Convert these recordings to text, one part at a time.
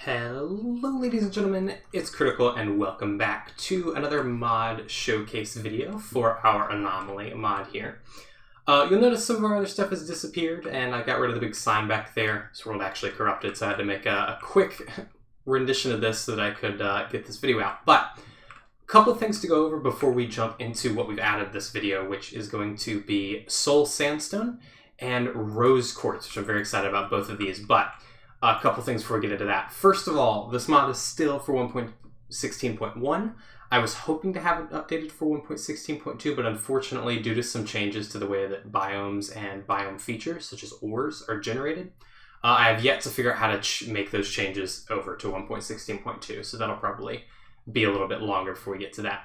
Hello ladies and gentlemen, it's Critical and welcome back to another mod showcase video for our Anomaly mod here. You'll notice some of our other stuff has disappeared and I got rid of the big sign back there. This world actually corrupted, so I had to make a quick rendition of this so that I could get this video out. But a couple of things to go over before we jump into what we've added this video, which is going to be Soul Sandstone and Rose Quartz, which I'm very excited about both of these. But a couple things before we get into that. First of all, this mod is still for 1.16.1. I was hoping to have it updated for 1.16.2, but unfortunately, due to some changes to the way that biomes and biome features, such as ores, are generated, I have yet to figure out how to make those changes over to 1.16.2, so that'll probably be a little bit longer before we get to that.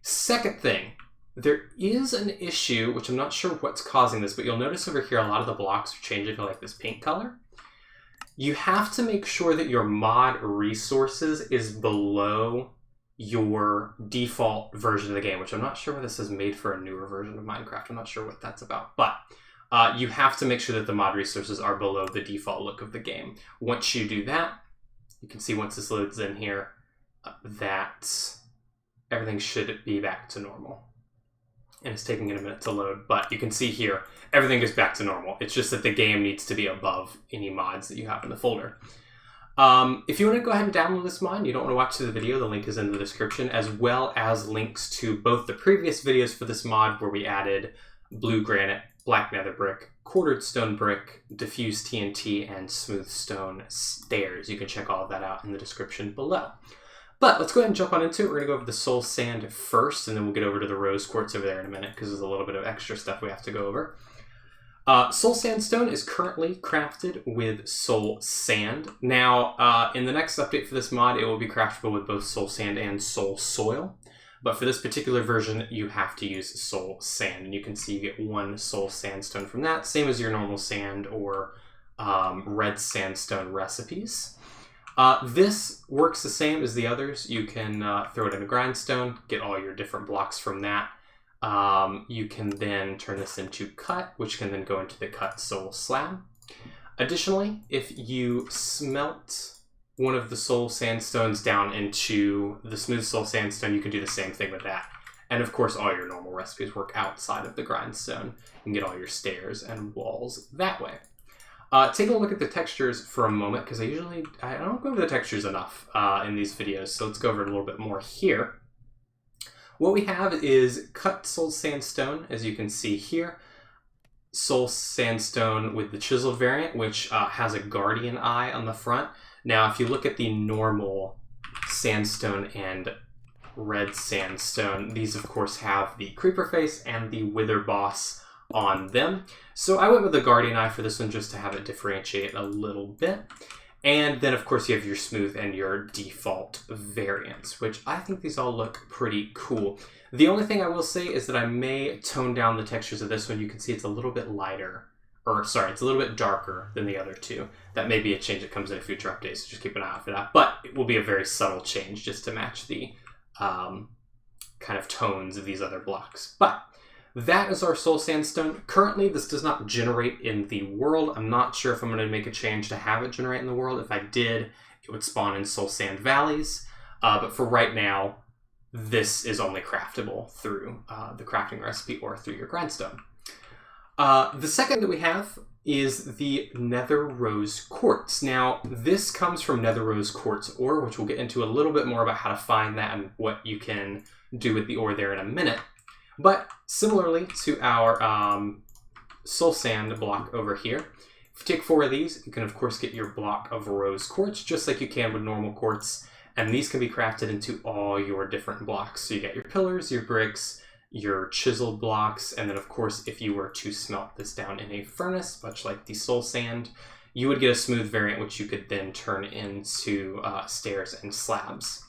Second thing, there is an issue, which I'm not sure what's causing this, but you'll notice over here a lot of the blocks are changing to like this pink color. You have to make sure that your mod resources is below your default version of the game, which I'm not sure whether this is made for a newer version of Minecraft. I'm not sure what that's about, but you have to make sure that the mod resources are below the default look of the game. Once you do that, you can see once this loads in here that everything should be back to normal. And it's taking it a minute to load, but you can see here, everything goes back to normal. It's just that the game needs to be above any mods that you have in the folder. If you want to go ahead and download this mod, you don't want to watch the video, the link is in the description, as well as links to both the previous videos for this mod where we added blue granite, black nether brick, quartered stone brick, diffused TNT, and smooth stone stairs. You can check all of that out in the description below. But let's go ahead and jump on into it. We're going to go over the soul sand first, and then we'll get over to the rose quartz over there in a minute, because there's a little bit of extra stuff we have to go over. Soul sandstone is currently crafted with soul sand. Now, in the next update for this mod, it will be craftable with both soul sand and soul soil. But for this particular version, you have to use soul sand. And you can see you get one soul sandstone from that, same as your normal sand or red sandstone recipes. This works the same as the others. You can throw it in a grindstone, get all your different blocks from that. You can then turn this into cut, which can then go into the cut soul slab. Additionally, if you smelt one of the soul sandstones down into the smooth soul sandstone, you can do the same thing with that. And of course, all your normal recipes work outside of the grindstone. You can get all your stairs and walls that way. Take a look at the textures for a moment, because I don't go over the textures enough in these videos, so let's go over it a little bit more here. What we have is cut soul sandstone, as you can see here. Soul sandstone with the chiseled variant, which has a guardian eye on the front. Now, if you look at the normal sandstone and red sandstone, these of course have the creeper face and the wither boss on them. So I went with the guardian eye for this one just to have it differentiate a little bit. And then of course you have your smooth and your default variants, which I think these all look pretty cool. The only thing I will say is that I may tone down the textures of this one. You can see it's a little bit lighter, or sorry, it's a little bit darker than the other two. That may be a change that comes in a future update, so just keep an eye out for that. But it will be a very subtle change just to match the kind of tones of these other blocks. But that is our soul sandstone. Currently, this does not generate in the world. I'm not sure if I'm going to make a change to have it generate in the world. If I did, it would spawn in soul sand valleys. But for right now, this is only craftable through the crafting recipe or through your grindstone. The second that we have is the nether rose quartz. Now, this comes from nether rose quartz ore, which we'll get into a little bit more about how to find that and what you can do with the ore there in a minute. But similarly to our soul sand block over here, if you take 4 of these, you can of course get your block of rose quartz, just like you can with normal quartz. And these can be crafted into all your different blocks. So you get your pillars, your bricks, your chiseled blocks, and then of course if you were to smelt this down in a furnace, much like the soul sand, you would get a smooth variant which you could then turn into stairs and slabs.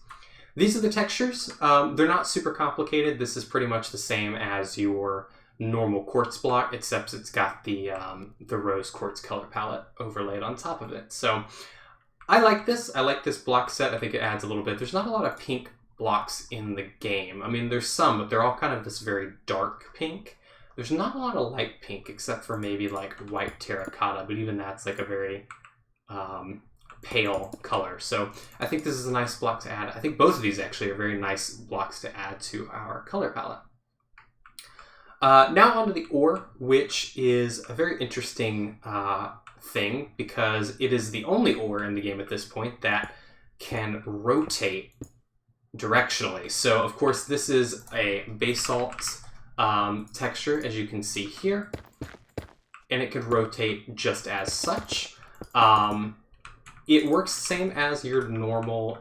These are the textures. They're not super complicated. This is pretty much the same as your normal quartz block, except it's got the rose quartz color palette overlaid on top of it. So I like this. I like this block set. I think it adds a little bit. There's not a lot of pink blocks in the game. I mean, there's some, but they're all kind of this very dark pink. There's not a lot of light pink, except for maybe like white terracotta, but even that's like a very pale color. So I think this is a nice block to add. I think both of these actually are very nice blocks to add to our color palette. Now onto the ore, which is a very interesting thing because it is the only ore in the game at this point that can rotate directionally. So of course this is a basalt texture, as you can see here, and it could rotate just as such. It works the same as your normal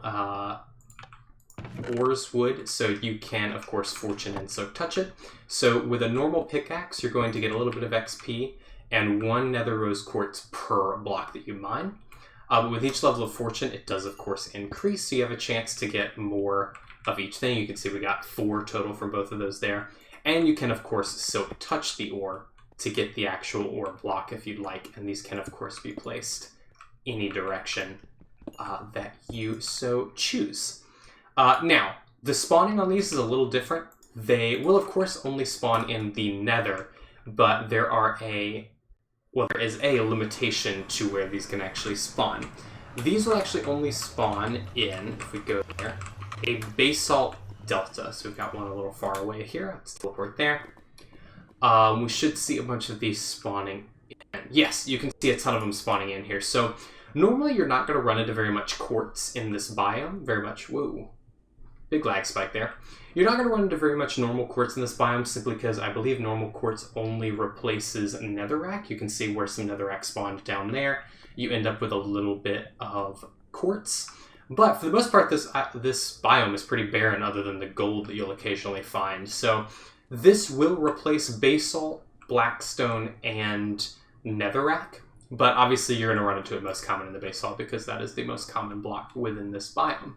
ores would, so you can of course fortune and soak touch it. So with a normal pickaxe you're going to get a little bit of XP and 1 nether rose quartz per block that you mine. But with each level of fortune it does of course increase, so you have a chance to get more of each thing. You can see we got 4 total from both of those there. And you can of course soak touch the ore to get the actual ore block if you'd like, and these can of course be placed any direction that you so choose. Now, the spawning on these is a little different. They will of course only spawn in the nether, but there is a limitation to where these can actually spawn. These will actually only spawn in, if we go there, a basalt delta. So we've got one a little far away here. Let's teleport there. We should see a bunch of these spawning in. Yes, you can see a ton of them spawning in here. So normally you're not going to run into very much quartz in this biome. Whoa. Big lag spike there. You're not going to run into very much normal quartz in this biome simply because I believe normal quartz only replaces netherrack. You can see where some netherrack spawned down there. You end up with a little bit of quartz. But for the most part, this biome is pretty barren other than the gold that you'll occasionally find. So this will replace basalt, blackstone, and netherrack. But obviously you're going to run into it most common in the basalt because that is the most common block within this biome.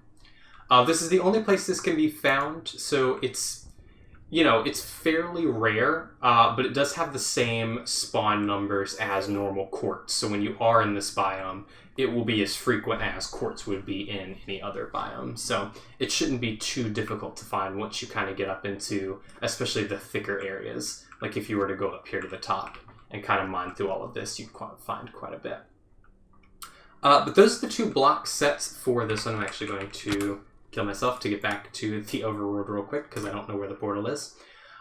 This is the only place this can be found, so it's fairly rare, but it does have the same spawn numbers as normal quartz. So when you are in this biome, it will be as frequent as quartz would be in any other biome. So it shouldn't be too difficult to find once you kind of get up into, especially the thicker areas. Like if you were to go up here to the top and kind of mine through all of this, you'd find quite a bit. But those are the 2 block sets for this one. I'm actually going to kill myself to get back to the overworld real quick because I don't know where the portal is.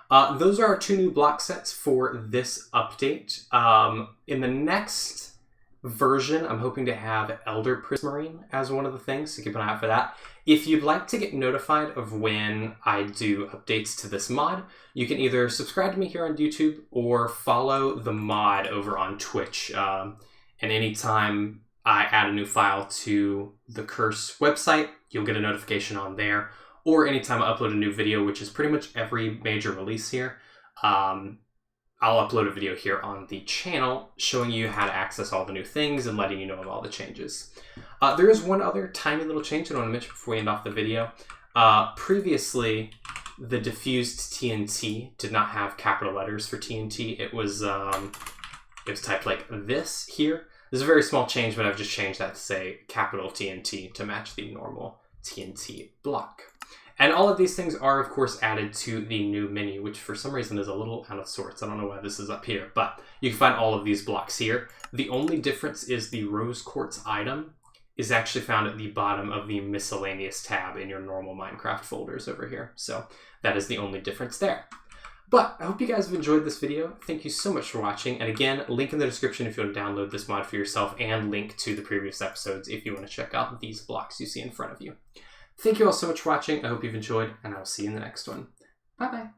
Those are our 2 new block sets for this update. In the next version, I'm hoping to have Elder Prismarine as one of the things, so keep an eye out for that. If you'd like to get notified of when I do updates to this mod, you can either subscribe to me here on YouTube or follow the mod over on Twitch. And anytime I add a new file to the Curse website, you'll get a notification on there. Or anytime I upload a new video, which is pretty much every major release here, I'll upload a video here on the channel showing you how to access all the new things and letting you know of all the changes. There is one other tiny little change that I want to mention before we end off the video. Previously, the diffused TNT did not have capital letters for TNT. It was typed like this here. This is a very small change, but I've just changed that to say capital TNT to match the normal TNT block. And all of these things are, of course, added to the new menu, which for some reason is a little out of sorts. I don't know why this is up here, but you can find all of these blocks here. The only difference is the rose quartz item is actually found at the bottom of the miscellaneous tab in your normal Minecraft folders over here. So that is the only difference there. But I hope you guys have enjoyed this video. Thank you so much for watching. And again, link in the description if you want to download this mod for yourself, and link to the previous episodes if you want to check out these blocks you see in front of you. Thank you all so much for watching. I hope you've enjoyed, and I'll see you in the next one. Bye-bye.